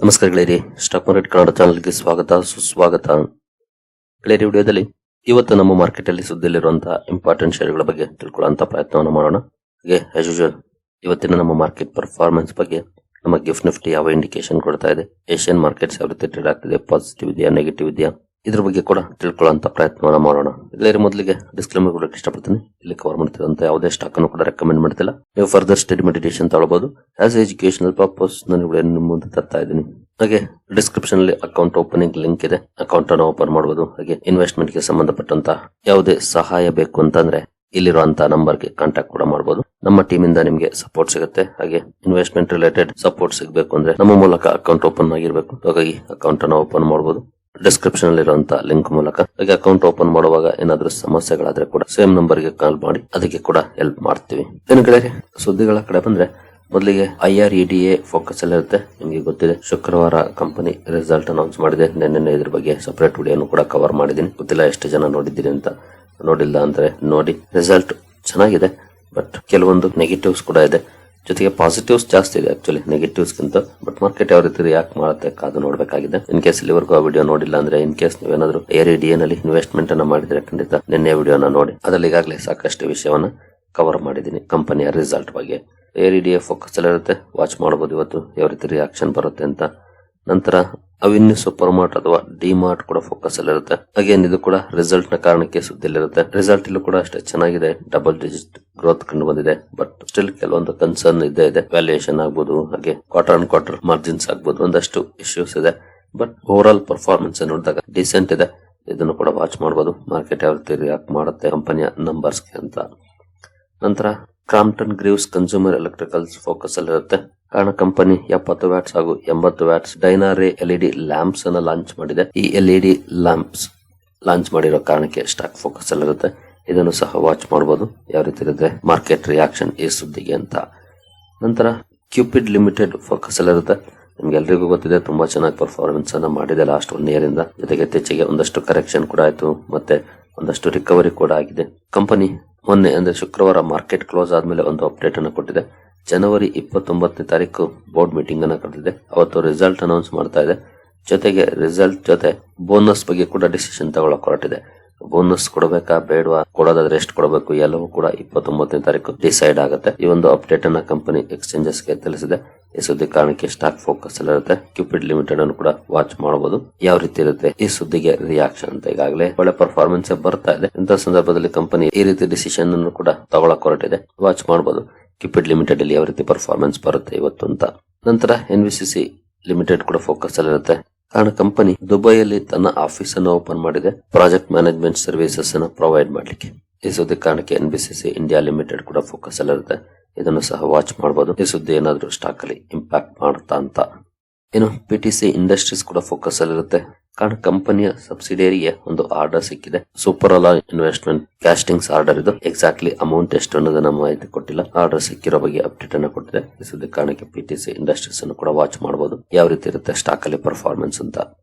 ನಮಸ್ಕಾರ ಗೆಳೆಯರಿ, stock market Kannada ಚಾನಲ್ಗೆ ಸ್ವಾಗತ ಸುಸ್ವಾಗತ. ಗೆಳೆಯರಿ, ವಿಡಿಯೋದಲ್ಲಿ ಇವತ್ತು ನಮ್ಮ ಮಾರ್ಕೆಟ್ ಅಲ್ಲಿ ಸುದ್ದಿಯಲ್ಲಿರುವಂತಹ ಇಂಪಾರ್ಟೆಂಟ್ ಶೇರ್ಗಳ ಬಗ್ಗೆ ತಿಳ್ಕೊಳ್ಳುವಂತ ಪ್ರಯತ್ನವನ್ನು ಮಾಡೋಣ. ಹಾಗೆ ಆಸ್ ಯೂಶುವಲ್ ಇವತ್ತಿನ ನಮ್ಮ ಮಾರ್ಕೆಟ್ ಪರ್ಫಾರ್ಮೆನ್ಸ್ ಬಗ್ಗೆ ನಮ್ಮ ಗಿಫ್ಟ್ ನಿಫ್ಟಿ ಯಾವ ಇಂಡಿಕೇಶನ್ ಕೊಡ್ತಾ ಇದೆ, ಏಷ್ಯನ್ ಮಾರ್ಕೆಟ್ಸ್ ಯಾವ ರೀತಿ ಟ್ರೇಡ್ ಆಗ್ತಿದೆ, ಪಾಸಿಟಿವ್ ಇದೆಯಾ ನೆಗೆಟಿವ್ ಇದೆಯಾ, ಇದ್ರ ಬಗ್ಗೆ ಕೂಡ ತಿಳ್ಕೊಳ್ಳುವಂತ ಪ್ರಯತ್ನವನ್ನ ಮಾಡೋಣ. ಗೆಳೆಯರಿ, ಮೊದಲಿಗೆ ಡಿಸ್ಕ್ಲೇಮರ್ ಕೊಡಕ್ಕೆ ಇಷ್ಟಪಡ್ತೀನಿ. ಇಲ್ಲಿ ಕವರ್ ಮಾಡ್ತಿರುವಂತ ಯಾವುದೇ ಸ್ಟಾಕ್ ಅನ್ನು ಕೂಡ ರೆಕಮೆಂಡ್ ಮಾಡ್ತಿಲ್ಲ. ನೀವು ಫರ್ದರ್ ಸ್ಟಡಿ ಮೆಡಿಟೇಷನ್ ತಗೊಳ್ಳಬಹುದು. ಆಸ್ ಎಜುಕೇಶನಲ್ ಪರ್ಪಸ್ ನಾನು ನಿಮ್ಮ ಮುಂದೆ ತರ್ತಾ ಇದ್ದೀನಿ. ಹಾಗೆ ಡಿಸ್ಕ್ರಿಪ್ಷನ್ ಅಲ್ಲಿ ಅಕೌಂಟ್ ಓಪನಿಂಗ್ ಲಿಂಕ್ ಇದೆ, ಅಕೌಂಟ್ ಅನ್ನು ಓಪನ್ ಮಾಡಬಹುದು. ಹಾಗೆ ಇನ್ವೆಸ್ಟ್ಮೆಂಟ್ ಗೆ ಸಂಬಂಧಪಟ್ಟಂತ ಯಾವುದೇ ಸಹಾಯ ಬೇಕು ಅಂತಂದ್ರೆ ಇಲ್ಲಿರುವಂತಹ ನಂಬರ್ ಗೆ ಕಾಂಟ್ಯಾಕ್ಟ್ ಕೂಡ ಮಾಡಬಹುದು. ನಮ್ಮ ಟೀಮ್ ಇಂದ ನಿಮಗೆ ಸಪೋರ್ಟ್ ಸಿಗುತ್ತೆ. ಹಾಗೆ ಇನ್ವೆಸ್ಟ್ಮೆಂಟ್ ರಿಲೇಟೆಡ್ ಸಪೋರ್ಟ್ ಸಿಗಬೇಕು ಅಂದ್ರೆ ನಮ್ಮ ಮೂಲಕ ಅಕೌಂಟ್ ಓಪನ್ ಆಗಿರ್ಬೇಕು. ಹಾಗಾಗಿ ಅಕೌಂಟ್ ಅನ್ನು ಓಪನ್ ಮಾಡಬಹುದು ಡಿಸ್ಕ್ರಿಪ್ಷನ್ ಅಲ್ಲಿರುವಂತಹ ಲಿಂಕ್ ಮೂಲಕ. ಹಾಗೆ ಅಕೌಂಟ್ ಓಪನ್ ಮಾಡುವಾಗ ಏನಾದ್ರೂ ಸಮಸ್ಯೆಗಳಾದ್ರೆ ಕೂಡ ಸೇಮ್ ನಂಬರ್ ಗೆ ಕಾಲ್ ಮಾಡಿ ಅದಕ್ಕೆ ಕೂಡ ಹೆಲ್ಪ್ ಮಾಡ್ತೀವಿ. ಗೆಳೆಯರೆ, ಸುದ್ದಿಗಳ ಕಡೆ ಬಂದ್ರೆ ಮೊದಲಿಗೆ IREDA ಫೋಕಸ್ ಅಲ್ಲಿ ಇರುತ್ತೆ. ನಿಮಗೆ ಗೊತ್ತಿದೆ, ಶುಕ್ರವಾರ ಕಂಪನಿ ರಿಸಲ್ಟ್ ಅನೌನ್ಸ್ ಮಾಡಿದೆ. ನಿನ್ನೆ ಇದ್ರ ಬಗ್ಗೆ ಸಪರೇಟ್ ವಿಡಿಯೋನು ಕೂಡ ಕವರ್ ಮಾಡಿದೀನಿ. ಗೊತ್ತಿಲ್ಲ ಎಷ್ಟು ಜನ ನೋಡಿದ್ದೀರಿ ಅಂತ. ನೋಡಿಲ್ಲ ಅಂದ್ರೆ ನೋಡಿ. ರಿಸಲ್ಟ್ ಚೆನ್ನಾಗಿದೆ, ಬಟ್ ಕೆಲವೊಂದು ನೆಗೆಟಿವ್ಸ್ ಕೂಡ ಇದೆ. ಜೊತೆಗೆ ಪಾಸಿಟಿವ್ಸ್ ಜಾಸ್ತಿ ಇದೆ ಆಕ್ಚುಲಿ ನೆಗೆಟಿವ್ಸ್ ಗಿಂತ. ಬಟ್ ಮಾರ್ಕೆಟ್ ಯಾವ ರೀತಿ ರಿಯಾಕ್ಟ್ ಮಾಡುತ್ತೆ ಕಾದು ನೋಡ್ಬೇಕಾಗಿದೆ. ಇನ್ ಕೇಸ್ ಇಲ್ಲಿವರೆಗೂ ಆ ವಿಡಿಯೋ ನೋಡಿಲ್ಲ ಅಂದ್ರೆ, ಇನ್ ಕೇಸ್ ನೀವೇನಾದ್ರೂ IREDA ನಲ್ಲಿ ಇನ್ವೆಸ್ಟ್ಮೆಂಟ್ ಅನ್ನ ಮಾಡಿದ್ರೆ ಖಂಡಿತ ನಿನ್ನೆ ವಿಡಿಯೋನ ನೋಡಿ. ಅದರಲ್ಲಿ ಈಗಾಗಲೇ ಸಾಕಷ್ಟು ವಿಷಯವನ್ನ ಕವರ್ ಮಾಡಿದೀನಿ ಕಂಪನಿಯ ರಿಸಲ್ಟ್ ಬಗ್ಗೆ. IREDA ಫೋಕಸ್ ಅಲ್ಲಿ ಇರುತ್ತೆ, ವಾಚ್ ಮಾಡಬಹುದು ಇವತ್ತು ಯಾವ ರೀತಿ ರಿಯಾಕ್ಷನ್ ಬರುತ್ತೆ ಅಂತ. ನಂತರ ಅವಿನ್ಯೂ ಸೂಪರ್ ಮಾರ್ಟ್ ಅಥವಾ ಡಿಮಾರ್ಟ್ ಕೂಡ ಫೋಕಸ್ ಅಲ್ಲಿ ಇರುತ್ತೆ. ಅಗೇನ್ ಇದು ಕೂಡ ರಿಸಲ್ಟ್ ನ ಕಾರಣಕ್ಕೆ ಸುದ್ದಿಯಲ್ಲಿರುತ್ತೆ. ರಿಸಲ್ಟ್ ಇಲ್ಲೂ ಕೂಡ ಅಷ್ಟೇ ಚೆನ್ನಾಗಿದೆ, ಡಬಲ್ ಡಿಜಿಟ್ ಗ್ರೋತ್ ಕಂಡು ಬಂದಿದೆ. ಬಟ್ ಸ್ಟಿಲ್ ಕೆಲವೊಂದು ಕನ್ಸರ್ನ್ ಇದ್ದೇ ಇದೆ. ವ್ಯಾಲ್ಯೂಯೇಷನ್ ಆಗ್ಬೋದು, ಹಾಗೆ ಕ್ವಾರ್ಟರ್ ಆನ್ ಕ್ವಾರ್ಟರ್ ಮಾರ್ಜಿನ್ಸ್ ಆಗ್ಬೋದು, ಒಂದಷ್ಟು ಇಶ್ಯೂಸ್ ಇದೆ. ಬಟ್ ಓವರ್ ಆಲ್ ಪರ್ಫಾರ್ಮೆನ್ಸ್ ನೋಡಿದಾಗ ಡಿಸೆಂಟ್ ಇದೆ. ಇದನ್ನು ಕೂಡ ವಾಚ್ ಮಾಡಬಹುದು, ಮಾರ್ಕೆಟ್ ಯಾವ ರೀತಿ ರಿಯಾಕ್ಟ್ ಮಾಡುತ್ತೆ ಕಂಪನಿಯ ನಂಬರ್ಸ್ಗೆ ಅಂತ. ನಂತರ Crompton Greaves consumer electricals focus ಅಲ್ಲಿ ಇರುತ್ತೆ. ಕಾರಣ ಕಂಪನಿ 70 ವ್ಯಾಟ್ಸ್ ಹಾಗೂ 80 ವ್ಯಾಟ್ಸ್ ಡೈನಾರೇ LED ಲ್ಯಾಂಪ್ಸ್ ಅನ್ನ ಲಾಂಚ್ ಮಾಡಿದೆ. ಈ LED ಲ್ಯಾಂಪ್ಸ್ ಲಾಂಚ್ ಮಾಡಿರೋ ಕಾರಣಕ್ಕೆ ಸ್ಟಾಕ್ ಫೋಕಸ್ ಅಲ್ಲಿ ಇರುತ್ತೆ. ಇದನ್ನು ಸಹ ವಾಚ್ ಮಾಡಬಹುದು ಯಾವ ರೀತಿ ಇರುತ್ತೆ ಮಾರ್ಕೆಟ್ ರಿಯಾಕ್ಷನ್ ಈ ಸುದ್ದಿಗೆ ಅಂತ. ನಂತರ ಕ್ಯೂಪಿಡ್ ಲಿಮಿಟೆಡ್ ಫೋಕಸ್ ಅಲ್ಲಿ ಇರುತ್ತೆ. ನಿಮ್ಗೆ ಎಲ್ರಿಗೂ ಗೊತ್ತಿದೆ, ತುಂಬಾ ಚೆನ್ನಾಗಿ ಪರ್ಫಾರ್ಮೆನ್ಸ್ ಅನ್ನ ಮಾಡಿದೆ ಲಾಸ್ಟ್ 1 ಇಯರ್ ಇಂದ. ಜೊತೆಗೆ ಇತ್ತೀಚೆಗೆ ಒಂದಷ್ಟು ಕರೆಕ್ಷನ್ ಕೂಡ ಆಯ್ತು, ಮತ್ತೆ ಒಂದಷ್ಟು ರಿಕವರಿ ಕೂಡ ಆಗಿದೆ. ಕಂಪನಿ ಮೊನ್ನೆ ಅಂದ್ರೆ ಶುಕ್ರವಾರ ಮಾರ್ಕೆಟ್ ಕ್ಲೋಸ್ ಆದ್ಮೇಲೆ ಒಂದು ಅಪ್ಡೇಟ್ ಅನ್ನು ಕೊಟ್ಟಿದೆ. ಜನವರಿ 29ನೇ ತಾರೀಕು ಬೋರ್ಡ್ ಮೀಟಿಂಗ್ ಅನ್ನ ಕರೆದಿದೆ. ಅವತ್ತು ರಿಸಲ್ಟ್ ಅನೌನ್ಸ್ ಮಾಡ್ತಾ ಇದೆ. ಜೊತೆಗೆ ರಿಸಲ್ಟ್ ಜೊತೆ ಬೋನಸ್ ಬಗ್ಗೆ ಕೂಡ ಡಿಸಿಷನ್ ತಗೊಳ್ಳಕ್ ಹೊರಟಿದೆ. ಬೋನಸ್ ಕೊಡಬೇಕಾ ಬೇಡವಾ, ಕೊಡೋದಾದ್ರೆ ಎಷ್ಟು ಕೊಡಬೇಕು, ಎಲ್ಲವೂ ಕೂಡ 29ನೇ ತಾರೀಕು ಡಿಸೈಡ್ ಆಗುತ್ತೆ. ಈ ಒಂದು ಅಪ್ಡೇಟ್ ಅನ್ನ ಕಂಪನಿ ಎಕ್ಸ್ಚೇಂಜಸ್ ಗೆ ತಿಳಿಸಿದೆ. ಈ ಸುದ್ದಿ ಕಾರಣಕ್ಕೆ ಸ್ಟಾಕ್ ಫೋಕಸ್ ಅಲ್ಲಿ ಇರುತ್ತೆ. ಕ್ಯೂಪಿಡ್ ಲಿಮಿಟೆಡ್ ಅನ್ನು ಕೂಡ ವಾಚ್ ಮಾಡಬಹುದು ಯಾವ ರೀತಿ ಇರುತ್ತೆ ಈ ಸುದ್ದಿಗೆ ರಿಯಾಕ್ಷನ್ ಅಂತ. ಈಗಾಗಲೇ ಒಳ್ಳೆ ಪರ್ಫಾರ್ಮೆನ್ಸ್ ಬರ್ತಾ ಇದೆ. ಇಂತಹ ಸಂದರ್ಭದಲ್ಲಿ ಕಂಪನಿ ಈ ರೀತಿ ಡಿಸಿಷನ್ ಅನ್ನು ಕೂಡ ತಗೊಳಕ್ ಹೊರಟಿದೆ. ವಾಚ್ ಮಾಡಬಹುದು ಕ್ಯೂಪಿಡ್ ಲಿಮಿಟೆಡ್ ಅಲ್ಲಿ ಯಾವ ರೀತಿ ಪರ್ಫಾರ್ಮೆನ್ಸ್ ಬರುತ್ತೆ ಇವತ್ತು ಅಂತ. ನಂತರ NVCC ಲಿಮಿಟೆಡ್ ಕೂಡ ಫೋಕಸ್ ಅಲ್ಲಿ ಇರುತ್ತೆ. ಕಾರಣ ಕಂಪನಿ ದುಬೈಯಲ್ಲಿ ತನ್ನ ಆಫೀಸ್ ಅನ್ನು ಓಪನ್ ಮಾಡಿದೆ, ಪ್ರಾಜೆಕ್ಟ್ ಮ್ಯಾನೇಜ್ಮೆಂಟ್ ಸರ್ವಿಸಸ್ ಅನ್ನು ಪ್ರೊವೈಡ್ ಮಾಡ್ಲಿಕ್ಕೆ. ಈ ಸುದ್ದಿ ಕಾರಣಕ್ಕೆ NBCC ಇಂಡಿಯಾ ಲಿಮಿಟೆಡ್ ಕೂಡ ಫೋಕಸ್ ಅಲ್ಲಿ ಇರುತ್ತೆ. ಇದನ್ನು ಸಹ ವಾಚ್ ಮಾಡಬಹುದು ಈ ಸುದ್ದಿ ಏನಾದ್ರೂ ಸ್ಟಾಕ್ ಅಲ್ಲಿ ಇಂಪ್ಯಾಕ್ಟ್ ಮಾಡುತ್ತಾ ಅಂತ. ಇನ್ನು PTC ಇಂಡಸ್ಟ್ರೀಸ್ ಕೂಡ ಫೋಕಸ್ ಅಲ್ಲಿ ಇರುತ್ತೆ. ಕಾರಣ ಕಂಪನಿಯ ಸಬ್ಸಿಡಿಯರಿಗೆ ಒಂದು ಆರ್ಡರ್ ಸಿಕ್ಕಿದೆ. ಸೂಪರ್ ಅಲಾ ಇನ್ವೆಸ್ಟ್ಮೆಂಟ್ ಕ್ಯಾಸ್ಟಿಂಗ್ಸ್ ಆರ್ಡರ್. ಇದು ಎಕ್ಸಾಕ್ಟ್ಲಿ ಅಮೌಂಟ್ ಎಷ್ಟು ಅನ್ನೋದನ್ನ ಮಾಹಿತಿ ಕೊಟ್ಟಿಲ್ಲ. ಆರ್ಡರ್ ಸಿಕ್ಕಿರೋ ಬಗ್ಗೆ ಅಪ್ಡೇಟ್ ಅನ್ನು ಕೊಟ್ಟಿದೆ. ಈ ಸುದ್ದಿ ಕಾರಣಕ್ಕೆ PTC ಇಂಡಸ್ಟ್ರೀಸ್ ಅನ್ನು ಕೂಡ ವಾಚ್ ಮಾಡಬಹುದು ಯಾವ ರೀತಿ ಇರುತ್ತೆ ಸ್ಟಾಕ್ ಅಲ್ಲಿ ಪರ್ಫಾರ್ಮೆನ್ಸ್ ಅಂತ.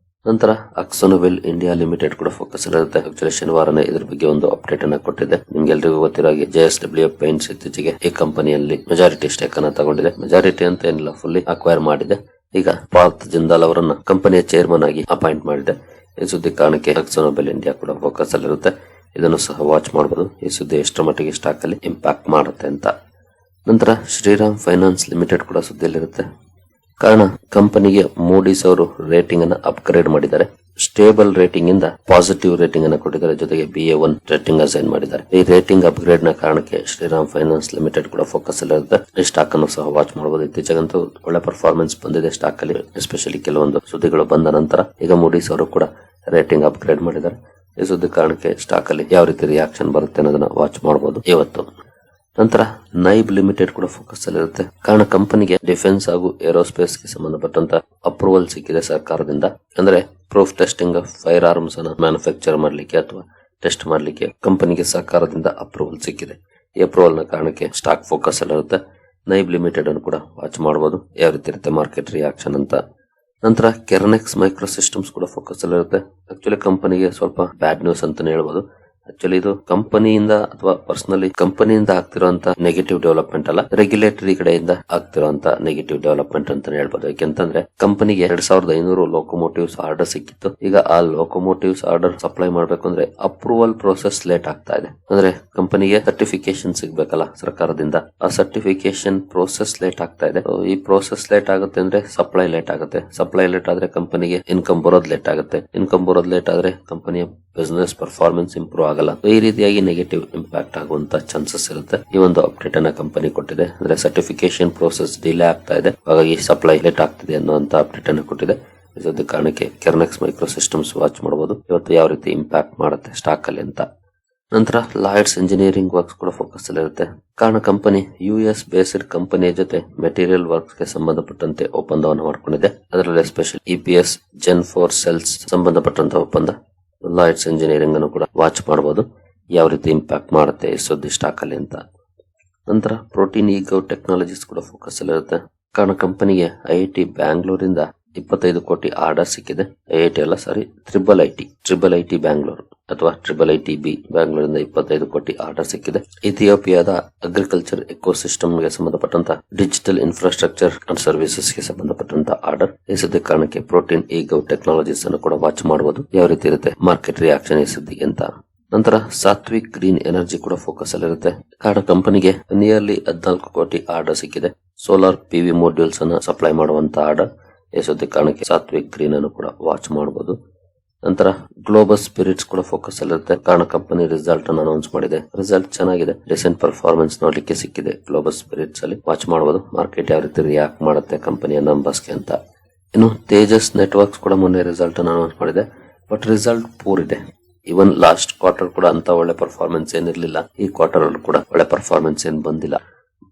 ನಂತರ ಅಕ್ಸೋನೊಬೆಲ್ ಇಂಡಿಯಾ ಲಿಮಿಟೆಡ್ ಕೂಡ ಫೋಕಸ್ ಅಲ್ಲಿ ಇರುತ್ತೆ. ಆಕ್ಚುಲಿ ಶನಿವಾರನೇ ಇದ್ರ ಬಗ್ಗೆ ಒಂದು ಅಪ್ಡೇಟ್ ಅನ್ನ ಕೊಟ್ಟಿದೆ. ನಿಮ್ಗೆ ಎಲ್ರಿಗೂ ಗೊತ್ತಿರೋ ಹಾಗೆ JSW ಪೇಂಟ್ಸ್ ಇತ್ತೀಚೆಗೆ ಈ ಕಂಪನಿಯಲ್ಲಿ ಮೆಜಾರಿಟಿ ಸ್ಟೇಕ್ ಅನ್ನ ತಗೊಂಡಿದೆ. ಮೆಜಾರಿಟಿ ಅಂತ ಏನಿಲ್ಲ, ಫುಲ್ಲಿ ಅಕ್ವೈರ್ ಮಾಡಿದೆ. ಈಗ ಪಾರ್ಥ್ ಜಿಂದಾಲ್ ಅವರನ್ನ ಕಂಪನಿಯ ಚೇರ್ಮನ್ ಆಗಿ ಅಪಾಯಿಂಟ್ ಮಾಡಿದೆ. ಈ ಸುದ್ದಿ ಕಾರಣಕ್ಕೆ ಅಕ್ಸೋನೊಬೆಲ್ ಇಂಡಿಯಾ ಕೂಡ ಫೋಕಸ್ ಅಲ್ಲಿ ಇರುತ್ತೆ. ಇದನ್ನು ಸಹ ವಾಚ್ ಮಾಡಬಹುದು ಈ ಸುದ್ದಿ ಎಷ್ಟರ ಮಟ್ಟಿಗೆ ಸ್ಟಾಕ್ ಅಲ್ಲಿ ಇಂಪ್ಯಾಕ್ಟ್ ಮಾಡುತ್ತೆ ಅಂತ. ನಂತರ ಶ್ರೀರಾಮ್ ಫೈನಾನ್ಸ್ ಲಿಮಿಟೆಡ್ ಕೂಡ ಸುದ್ದಿಯಲ್ಲಿರುತ್ತೆ. ಕಾರಣ ಕಂಪನಿಗೆ ಮೂಡೀಸ್ ಅವರು ರೇಟಿಂಗ್ ಅನ್ನ ಅಪ್ಗ್ರೇಡ್ ಮಾಡಿದ್ದಾರೆ. ಸ್ಟೇಬಲ್ ರೇಟಿಂಗ್ ಇಂದ ಪಾಸಿಟಿವ್ ರೇಟಿಂಗ್ ಅನ್ನು ಕೊಟ್ಟಿದ್ದಾರೆ. ಜೊತೆಗೆ BA1 ರೇಟಿಂಗ್ ಅಸೈನ್ ಮಾಡಿದ್ದಾರೆ. ಈ ರೇಟಿಂಗ್ ಅಪ್ಗ್ರೇಡ್ ನ ಕಾರಣಕ್ಕೆ ಶ್ರೀರಾಮ್ ಫೈನಾನ್ಸ್ ಲಿಮಿಟೆಡ್ ಕೂಡ ಫೋಕಸ್ ಅಲ್ಲಿ ಇರುತ್ತೆ. ಈ ಸ್ಟಾಕ್ ಅನ್ನು ಸಹ ವಾಚ್ ಮಾಡಬಹುದು. ಇತ್ತೀಚೆಗಂತೂ ಒಳ್ಳೆ ಪರ್ಫಾರ್ಮೆನ್ಸ್ ಬಂದಿದೆ ಸ್ಟಾಕ್ ಅಲ್ಲಿ, ಎಸ್ಪೆಷಲಿ ಕೆಲವೊಂದು ಸುದ್ದಿಗಳು ಬಂದ ನಂತರ. ಈಗ ಮೂಡೀಸ್ ಅವರು ಕೂಡ ರೇಟಿಂಗ್ ಅಪ್ಗ್ರೇಡ್ ಮಾಡಿದ್ದಾರೆ. ಈ ಸುದ್ದಿ ಕಾರಣಕ್ಕೆ ಸ್ಟಾಕ್ ಅಲ್ಲಿ ಯಾವ ರೀತಿ ರಿಯಾಕ್ಷನ್ ಬರುತ್ತೆ ಅನ್ನೋದನ್ನ ವಾಚ್ ಮಾಡಬಹುದು ಇವತ್ತು. ನಂತರ ನೈಬ್ ಲಿಮಿಟೆಡ್ ಕೂಡ ಫೋಕಸ್ ಅಲ್ಲಿ ಇರುತ್ತೆ. ಕಾರಣ ಕಂಪನಿಗೆ ಡಿಫೆನ್ಸ್ ಹಾಗೂ ಏರೋಸ್ಪೇಸ್ ಗೆ ಸಂಬಂಧಪಟ್ಟಂತ ಅಪ್ರೂವಲ್ ಸಿಕ್ಕಿದೆ ಸರ್ಕಾರದಿಂದ. ಅಂದ್ರೆ ಪ್ರೂಫ್ ಟೆಸ್ಟಿಂಗ್ ಫೈರ್ ಆರ್ಮ್ಸ್ ಅನ್ನ ಮ್ಯಾನುಫ್ಯಾಕ್ಚರ್ ಮಾಡ್ಲಿಕ್ಕೆ ಅಥವಾ ಟೆಸ್ಟ್ ಮಾಡ್ಲಿಕ್ಕೆ ಕಂಪನಿಗೆ ಸರ್ಕಾರದಿಂದ ಅಪ್ರೂವಲ್ ಸಿಕ್ಕಿದೆ. ಈ ಅಪ್ರೂವಲ್ ನ ಕಾರಣಕ್ಕೆ ಸ್ಟಾಕ್ ಫೋಕಸ್ ಅಲ್ಲಿ ಇರುತ್ತೆ. ನೈಬ್ ಲಿಮಿಟೆಡ್ ಅನ್ನು ಕೂಡ ವಾಚ್ ಮಾಡಬಹುದು ಯಾವ ರೀತಿ ಇರುತ್ತೆ ಮಾರ್ಕೆಟ್ ರಿಯಾಕ್ಷನ್ ಅಂತ. ನಂತರ ಕೆರ್ನೆಕ್ಸ್ ಮೈಕ್ರೋ ಸಿಸ್ಟಮ್ಸ್ ಕೂಡ ಫೋಕಸ್ ಅಲ್ಲಿ ಇರುತ್ತೆ. ಆಕ್ಚುಲಿ ಕಂಪನಿಗೆ ಸ್ವಲ್ಪ ಬ್ಯಾಡ್ ನ್ಯೂಸ್ ಅಂತಾನೆ ಹೇಳ್ಬೋದು. ಆಕ್ಚುಲಿ ಇದು ಕಂಪನಿಯಿಂದ ಅಥವಾ ಪರ್ಸನಲಿ ಕಂಪನಿಯಿಂದ ಆಗ್ತಿರುವಂತ ನೆಗೆಟಿವ್ ಡೆವಲಪ್ಮೆಂಟ್ ಅಲ್ಲ, ರೆಗ್ಯುಲೇಟರಿ ಕಡೆಯಿಂದ ಆಗ್ತಿರುವಂತ ನೆಗೆಟಿವ್ ಡೆವಲಪ್ಮೆಂಟ್ ಅಂತ ಹೇಳ್ಬೋದು. ಯಾಕೆಂತಂದ್ರೆ ಕಂಪನಿಗೆ 2500 ಲೋಕೋಮೋಟಿವ್ಸ್ ಆರ್ಡರ್ ಸಿಕ್ಕಿತ್ತು. ಈಗ ಆ ಲೋಕೋಮೋಟಿವ್ಸ್ ಆರ್ಡರ್ ಸಪ್ಲೈ ಮಾಡ್ಬೇಕು ಅಂದ್ರೆ ಅಪ್ರೂವಲ್ ಪ್ರೋಸೆಸ್ ಲೇಟ್ ಆಗ್ತಾ ಇದೆ. ಅಂದ್ರೆ ಕಂಪನಿಗೆ ಸರ್ಟಿಫಿಕೇಶನ್ ಸಿಗ್ಬೇಕಲ್ಲ ಸರ್ಕಾರದಿಂದ, ಆ ಸರ್ಟಿಫಿಕೇಶನ್ ಪ್ರೋಸೆಸ್ ಲೇಟ್ ಆಗ್ತಾ ಇದೆ. ಈ ಪ್ರೋಸೆಸ್ ಲೇಟ್ ಆಗುತ್ತೆ ಅಂದ್ರೆ ಸಪ್ಲೈ ಲೇಟ್ ಆಗುತ್ತೆ. ಸಪ್ಲೈ ಲೇಟ್ ಆದ್ರೆ ಕಂಪನಿಗೆ ಇನ್ಕಮ್ ಬರೋದ್ ಲೇಟ್ ಆಗುತ್ತೆ. ಇನ್ಕಮ್ ಬರೋದ್ ಲೇಟ್ ಆದ್ರೆ ಕಂಪನಿಯ ಬಿಸಿನೆಸ್ ಪರ್ಫಾರ್ಮೆನ್ಸ್ ಇಂಪ್ರೂವ್ ಆಗಲ್ಲ. ಈ ರೀತಿಯಾಗಿ ನೆಗೆಟಿವ್ ಇಂಪ್ಯಾಕ್ಟ್ ಆಗುವಂತ ಚಾನ್ಸಸ್ ಇರುತ್ತೆ. ಈ ಒಂದು ಅಪ್ಡೇಟ್ ಅನ್ನ ಕಂಪನಿ ಕೊಟ್ಟಿದೆ. ಅಂದ್ರೆ ಸರ್ಟಿಫಿಕೇಶನ್ ಪ್ರೋಸೆಸ್ ಡಿಲೇ ಆಗ್ತಾ ಇದೆ, ಹಾಗಾಗಿ ಸಪ್ಲೈ ಲೇಟ್ ಆಗ್ತಿದೆ ಅನ್ನುವಂತ ಅಪ್ಡೇಟ್ ಅನ್ನು ಕೊಟ್ಟಿದೆ. ಇದರ ಕಾರಣಕ್ಕೆ ಕೆರ್ನೆಕ್ಸ್ ಮೈಕ್ರೋ ಸಿಸ್ಟಮ್ಸ್ ವಾಚ್ ಮಾಡಬಹುದು ಇವತ್ತು ಯಾವ ರೀತಿ ಇಂಪ್ಯಾಕ್ಟ್ ಮಾಡುತ್ತೆ ಸ್ಟಾಕ್ ಅಲ್ಲಿ ಅಂತ. ನಂತರ ಲಾಯ್ಡ್ಸ್ ಇಂಜಿನಿಯರಿಂಗ್ ವರ್ಕ್ಸ್ ಕೂಡ ಫೋಕಸ್ ಅಲ್ಲಿ ಇರುತ್ತೆ. ಕಾರಣ ಕಂಪನಿ US ಬೇಸ್ಡ್ ಕಂಪನಿಯ ಜೊತೆ ಮೆಟೀರಿಯಲ್ ವರ್ಕ್ಸ್ ಗೆ ಸಂಬಂಧಪಟ್ಟಂತೆ ಒಪ್ಪಂದವನ್ನು ಮಾಡಿಕೊಂಡಿದೆ. ಅದರಲ್ಲಿ ಎಸ್ಪೆಷಲಿ EPS Gen 4 ಸೆಲ್ಸ್ ಸಂಬಂಧಪಟ್ಟಂತ ಒಪ್ಪಂದ. ಲಾಯ್ಡ್ಸ್ ಇಂಜಿನಿಯರಿಂಗ್ ಅನ್ನು ಕೂಡ ವಾಚ್ ಮಾಡಬಹುದು ಯಾವ ರೀತಿ ಇಂಪ್ಯಾಕ್ಟ್ ಮಾಡುತ್ತೆ ಈ ಸುದ್ದಿ ಸ್ಟಾಕ್ ಅಲ್ಲಿ ಅಂತ. ನಂತರ ಪ್ರೋಟೀನ್ ಈಗೋ ಟೆಕ್ನಾಲಜೀಸ್ ಕೂಡ ಫೋಕಸ್ ಅಲ್ಲಿ ಇರುತ್ತೆ. ಕಾರಣ ಕಂಪನಿಗೆ IIT ಬ್ಯಾಂಗ್ಳೂರಿಂದ 25 ಕೋಟಿ ಆರ್ಡರ್ ಸಿಕ್ಕಿದೆ. IIT ಅಲ್ಲ ಸಾರಿ, ಟ್ರಿಬಲ್ ಐಟಿ ಬ್ಯಾಂಗ್ಳೂರ್ ಅಥವಾ IIITB ಬ್ಯಾಂಗ್ಳೂರಿಂದ 25 ಕೋಟಿ ಆರ್ಡರ್ ಸಿಕ್ಕಿದೆ. ಇಥಿಯೋಪಿಯಾದ ಅಗ್ರಿಕಲ್ಚರ್ ಎಕೋಸಿಸ್ಟಮ್ ಗೆ ಸಂಬಂಧಪಟ್ಟಂತ ಡಿಜಿಟಲ್ ಇನ್ಫ್ರಾಸ್ಟ್ರಕ್ಚರ್ ಅಂಡ್ ಸರ್ವಿಸಸ್ ಗೆ ಸಂಬಂಧಪಟ್ಟಂತ ಆರ್ಡರ್. ಈ ಸುದ್ದಿ ಕಾರಣಕ್ಕೆ ಪ್ರೋಟೀನ್ ಈಗೋ ಟೆಕ್ನಾಲಜೀಸ್ ಅನ್ನು ಕೂಡ ವಾಚ್ ಮಾಡಬಹುದು ಯಾವ ರೀತಿ ಇರುತ್ತೆ ಮಾರ್ಕೆಟ್ ರಿಯಾಕ್ಷನ್ ಈ ಸುದ್ದಿಗೆ ಅಂತ. ನಂತರ ಸಾತ್ವಿಕ್ ಗ್ರೀನ್ ಎನರ್ಜಿ ಕೂಡ ಫೋಕಸ್ ಅಲ್ಲಿರುತ್ತೆ. ಕಾರಣ ಕಂಪನಿಗೆ ನಿಯರ್ಲಿ 14 ಕೋಟಿ ಆರ್ಡರ್ ಸಿಕ್ಕಿದೆ. ಸೋಲಾರ್ PV ಮಾಡ್ಯೂಲ್ಸ್ ಅನ್ನು ಸಪ್ಲೈ ಮಾಡುವಂತ ಆರ್ಡರ್. ಈ ಸುದ್ದಿ ಕಾರಣಕ್ಕೆ ಸಾತ್ವಿಕ್ ಗ್ರೀನ್ ಅನ್ನು ಕೂಡ ವಾಚ್ ಮಾಡಬಹುದು. ನಂತರ ಗ್ಲೋಬಲ್ ಸ್ಪಿರಿಟ್ಸ್ ಕೂಡ ಫೋಕಸ್ ಅಲ್ಲಿರುತ್ತೆ. ಕಾರಣ ಕಂಪನಿ ರಿಸಲ್ಟ್ ಅನ್ನು ಅನೌನ್ಸ್ ಮಾಡಿದೆ. ರಿಸಲ್ಟ್ ಚೆನ್ನಾಗಿದೆ, ಡಿಸೆಂಟ್ ಪರ್ಫಾರ್ಮೆನ್ಸ್ ನೋಡ್ಲಿಕ್ಕೆ ಸಿಕ್ಕಿದೆ. ಗ್ಲೋಬಲ್ ಸ್ಪಿರಿಟ್ಸ್ ಅಲ್ಲಿ ವಾಚ್ ಮಾಡಬಹುದು ಮಾರ್ಕೆಟ್ ಯಾವ ರೀತಿ ರಿಯಾಕ್ಟ್ ಮಾಡುತ್ತೆ ಕಂಪನಿಯ ನಂಬರ್ಸ್ಗೆ ಅಂತ. ಇನ್ನು ತೇಜಸ್ ನೆಟ್ವರ್ಕ್ಸ್ ಕೂಡ ಮೊನ್ನೆ ರಿಸಲ್ಟ್ ಅನ್ನು ಅನೌನ್ಸ್ ಮಾಡಿದೆ, ಬಟ್ ರಿಸಲ್ಟ್ ಪೂರ್ ಇದೆ. ಇವನ್ ಲಾಸ್ಟ್ ಕ್ವಾರ್ಟರ್ ಕೂಡ ಅಂತ ಒಳ್ಳೆ ಪರ್ಫಾರ್ಮೆನ್ಸ್ ಏನಿರ್ಲಿಲ್ಲ. ಈ ಕ್ವಾರ್ಟರ್ ಅಲ್ಲೂ ಕೂಡ ಒಳ್ಳೆ ಪರ್ಫಾರ್ಮೆನ್ಸ್ ಏನ್ ಬಂದಿಲ್ಲ.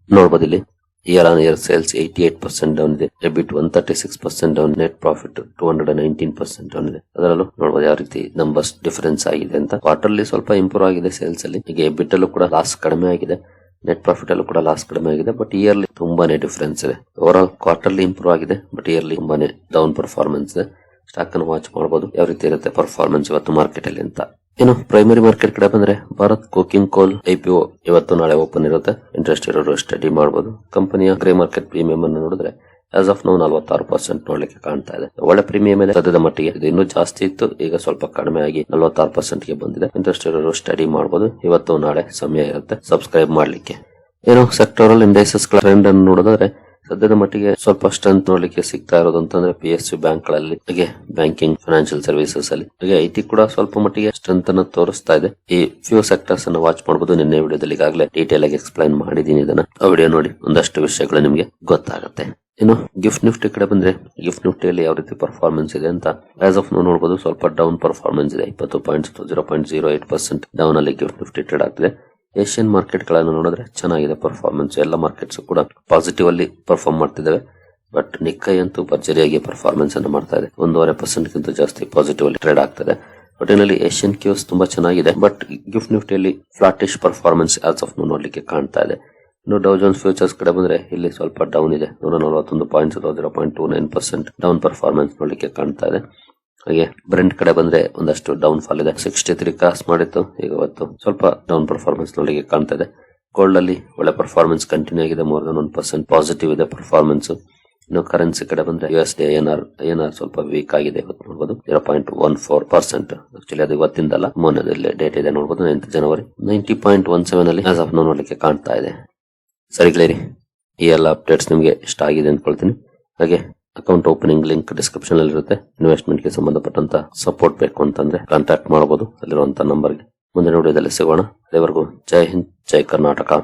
ನೋಡಬಹುದು ಇಲ್ಲಿ year on year sales 88% down ಇದೆ, EBIT 136% down, net profit 219% down ಇದೆ. ಅದರಲ್ಲೂ ನೋಡಬಹುದು ಯಾವ ರೀತಿ ನಂಬರ್ಸ್ ಡಿಫರೆನ್ಸ್ ಆಗಿದೆ ಅಂತ. ಕ್ವಾರ್ಟರ್ಲಿ ಸ್ವಲ್ಪ ಇಂಪ್ರೂವ್ ಆಗಿದೆ ಸೇಲ್ಸ್ ಅಲ್ಲಿ. ಈಗ EBIT ಅಲ್ಲೂ ಕೂಡ ಲಾಸ್ ಕಡಿಮೆ ಆಗಿದೆ, ನೆಟ್ ಪ್ರಾಫಿಟ್ ಅಲ್ಲೂ ಕೂಡ ಲಾಸ್ ಕಡಿಮೆ ಆಗಿದೆ. ಬಟ್ ಇಯರ್ಲಿ ತುಂಬಾನೇ ಡಿಫರೆನ್ಸ್ ಇದೆ. ಓವರ್ ಆಲ್ ಕ್ವಾರ್ಟರ್ಲಿ ಇಂಪ್ರೂವ್ ಆಗಿದೆ, ಬಟ್ ಇಯರ್ಲಿ ತುಂಬಾನೇ ಡೌನ್ ಪರ್ಫಾರ್ಮೆನ್ಸ್ ಇದೆ. ಸ್ಟಾಕ್ ಅನ್ನು ವಾಚ್ ಮಾಡಬಹುದು ಯಾವ ರೀತಿ ಇರುತ್ತೆ ಪರ್ಫಾರ್ಮೆನ್ಸ್ ಇವತ್ತು ಮಾರ್ಕೆಟ್ ಅಲ್ಲಿ ಅಂತ. ಇನ್ನು ಪ್ರೈಮರಿ ಮಾರ್ಕೆಟ್ ಕಡೆ ಬಂದ್ರೆ ಭಾರತ್ ಕೋಕಿಂಗ್ ಕೋಲ್ IPO ಇವತ್ತು ನಾಳೆ ಓಪನ್ ಇರುತ್ತೆ. ಇಂಟ್ರೆಸ್ಟ್ ಇರೋರು ಸ್ಟಡಿ ಮಾಡಬಹುದು. ಕಂಪನಿಯ ಗ್ರೇ ಮಾರ್ಕೆಟ್ ಪ್ರೀಮಿಯಂ ಅನ್ನು ನೋಡಿದ್ರೆ ಆಸ್ ಆಫ್ ನೌ 46% ನೋಡ್ಲಿಕ್ಕೆ ಕಾಣ್ತಾ ಇದೆ. ಒಳ್ಳೆ ಪ್ರೀಮಿಯಂ ಇದೆ ಸದ್ಯದ ಮಟ್ಟಿಗೆ. ಇದು ಇನ್ನೂ ಜಾಸ್ತಿ ಇತ್ತು, ಈಗ ಸ್ವಲ್ಪ ಕಡಿಮೆ ಆಗಿ 46% ಗೆ ಬಂದಿದೆ. ಇಂಟ್ರೆಸ್ಟ್ ಇರೋರು ಸ್ಟಡಿ ಮಾಡಬಹುದು. ಇವತ್ತು ನಾಳೆ ಸಮಯ ಇರುತ್ತೆ ಸಬ್ಸ್ಕ್ರೈಬ್ ಮಾಡ್ಲಿಕ್ಕೆ. ಏನು ಸೆಕ್ಟೋರಲ್ ಇಂಡೈಸಸ್ ಟ್ರೆಂಡ್ ಅನ್ನು ನೋಡಿದ್ರೆ ಸದ್ಯದ ಮಟ್ಟಿಗೆ ಸ್ವಲ್ಪ ಸ್ಟ್ರೆಂತ್ ನೋಡ್ಲಿಕ್ಕೆ ಸಿಗ್ತಾ ಇರೋದು ಅಂತಂದ್ರೆ PSU ಬ್ಯಾಂಕ್ ಗಳಲ್ಲಿ, ಹಾಗೆ ಬ್ಯಾಂಕಿಂಗ್ ಫೈನಾನ್ಷಿಯಲ್ ಸರ್ವಿಸಸ್ ಅಲ್ಲಿ, ಹಾಗೆ IT ಕೂಡ ಸ್ವಲ್ಪ ಮಟ್ಟಿಗೆ ಸ್ಟ್ರೆಂತ್ ಅನ್ನು ತೋರಿಸ್ತಾ ಇದೆ. ಈ ಫ್ಯೂ ಸೆಕ್ಟರ್ಸ್ ಅನ್ನು ವಾಚ್ ಮಾಡಬಹುದು. ನಿನ್ನೆ ವಿಡಿಯೋದಲ್ಲಿ ಈಗಾಗಲೇ ಡೀಟೇಲ್ ಆಗಿ ಎಕ್ಸ್ಪ್ಲೈನ್ ಮಾಡಿದೀನಿ. ಇದನ್ನ ಆ ವಿಡಿಯೋ ನೋಡಿ ಒಂದಷ್ಟು ವಿಷಯಗಳು ನಿಮ್ಗೆ ಗೊತ್ತಾಗುತ್ತೆ. ಇನ್ನು ಗಿಫ್ಟ್ ನಿಫ್ಟಿ ಕಡೆ ಬಂದ್ರೆ ಗಿಫ್ಟ್ ನಿಫ್ಟಿಯಲ್ಲಿ ಯಾವ ರೀತಿ ಪರ್ಫಾರ್ಮೆನ್ಸ್ ಇದೆ ಅಂತ ಆಸ್ ಆಫ್ ನಾವು ನೋಡಬಹುದು. ಸ್ವಲ್ಪ ಡೌನ್ ಪರ್ಫಾರ್ಮೆನ್ಸ್ ಇದೆ, 20 ಪಾಯಿಂಟ್ಸ್ 0.08% ಡೌನ್ ಅಲ್ಲಿ ಗಿಫ್ಟ್ ನಿಫ್ಟಿ ಟ್ರೇಡ್ ಆಗ್ತಿದೆ. ಏಷ್ಯನ್ ಮಾರ್ಕೆಟ್ ಗಳನ್ನು ನೋಡಿದ್ರೆ ಚೆನ್ನಾಗಿದೆ ಪರ್ಫಾರ್ಮೆನ್ಸ್. ಎಲ್ಲ ಮಾರ್ಕೆಟ್ಸ್ ಕೂಡ ಪಾಸಿಟಿವ್ ಅಲ್ಲಿ ಪರ್ಫಾರ್ಮ್ ಮಾಡ್ತಿದ್ದಾವೆ. ಬಟ್ ನಿಕ್ಕೈ ಅಂತೂ ಭರ್ಜರಿಯಾಗಿ ಪರ್ಫಾರ್ಮೆನ್ಸ್ ಅನ್ನು ಮಾಡ್ತಾ ಇದೆ. 1.5% ಗಿಂತ ಜಾಸ್ತಿ ಪಾಸಿಟಿವ್ ಅಲ್ಲಿ ಟ್ರೇಡ್ ಆಗ್ತದೆ. ಒಟ್ಟಿನಲ್ಲಿ ಏಷ್ಯನ್ ಕ್ಯೂಸ್ ತುಂಬಾ ಚೆನ್ನಾಗಿದೆ. ಬಟ್ ಗಿಫ್ಟ್ ನಿಫ್ಟಿಯಲ್ಲಿ ಫ್ಲಾಟಿಶ್ ಪರ್ಫಾರ್ಮೆನ್ಸ್ ಆಸ್ ಆಫ್ ನೋಡ್ಲಿಕ್ಕೆ ಕಾಣ್ತಾ ಇದೆ. ಇನ್ನು ಡೌ ಜೋನ್ಸ್ ಫ್ಯೂಚರ್ಸ್ ಕಡೆ ಬಂದ್ರೆ ಇಲ್ಲಿ ಸ್ವಲ್ಪ ಡೌನ್ ಇದೆ, 141 ಪಾಯಿಂಟ್ಸ್ 0.29% ಡೌನ್ ಪರ್ಫಾರ್ಮೆನ್ಸ್ ನೋಡ್ಲಿಕ್ಕೆ ಕಾಣ್ತಾ ಇದೆ. ಹಾಗೆ ಬ್ರೆಂಟ್ ಕಡೆ ಬಂದ್ರೆ ಒಂದಷ್ಟು ಡೌನ್ ಫಾಲ್ ಇದೆ, 63 ಕ್ರಾಸ್ ಮಾಡಿತ್ತು. ಈಗ ಇವತ್ತು ಸ್ವಲ್ಪ ಡೌನ್ ಪರ್ಫಾರ್ಮೆನ್ಸ್ ನೋಡ್ಲಿಕ್ಕೆ ಕಾಣ್ತಾ ಇದೆ. ಗೋಲ್ಡ್ ಅಲ್ಲಿ ಒಳ್ಳೆ ಪರ್ಫಾರ್ಮೆನ್ಸ್ ಕಂಟಿನ್ಯೂ ಆಗಿದೆ, more than 1% ಪಾಸಿಟಿವ್ ಇದೆ ಪರ್ಫಾರ್ಮೆನ್ಸ್. ಇನ್ನು ಕರೆನ್ಸಿ ಕಡೆ ಬಂದ್ರೆ USD INR ಸ್ವಲ್ಪ ವೀಕ್ ಆಗಿದೆ. ಇವತ್ತು ನೋಡಬಹುದು 0.14%. ಆಕ್ಚುಲಿ ಅದು ಇವತ್ತಿಂದಲ್ಲ, ಮೊನ್ನೆದಲ್ಲಿ ಡೇಟ್ ಇದೆ ನೋಡಬಹುದು, 9th ಜನವರಿ 90.17 ಅಲ್ಲಿ ಆಸ್ ಆಫ್ ನೌ ನೋಡ್ಲಿಕ್ಕೆ ಕಾಣ್ತಾ ಇದೆ. ಸರಿ ಗೆಳೆಯರಿ, ಈ ಎಲ್ಲ ಅಪ್ಡೇಟ್ಸ್ ನಿಮ್ಗೆ ಇಷ್ಟ ಆಗಿದೆ ಅಂದ್ಕೊಳ್ತೀನಿ. ಹಾಗೆ ಅಕೌಂಟ್ ಓಪನಿಂಗ್ ಲಿಂಕ್ ಡಿಸ್ಕ್ರಿಪ್ಷನ್ ಅಲ್ಲಿ ಇರುತ್ತೆ. ಇನ್ವೆಸ್ಟ್ಮೆಂಟ್ ಗೆ ಸಂಬಂಧಪಟ್ಟಂತ ಸಪೋರ್ಟ್ ಬೇಕು ಅಂತಂದ್ರೆ ಕಾಂಟ್ಯಾಕ್ಟ್ ಮಾಡಬಹುದು ಅಲ್ಲಿರುವಂತ ನಂಬರ್ಗೆ. ಮುಂದಿನ ವಿಡಿಯೋದಲ್ಲಿ ಸಿಗೋಣ. ಅಲ್ಲಿವರೆಗೂ ಜೈ ಹಿಂದ್, ಜೈ ಕರ್ನಾಟಕ.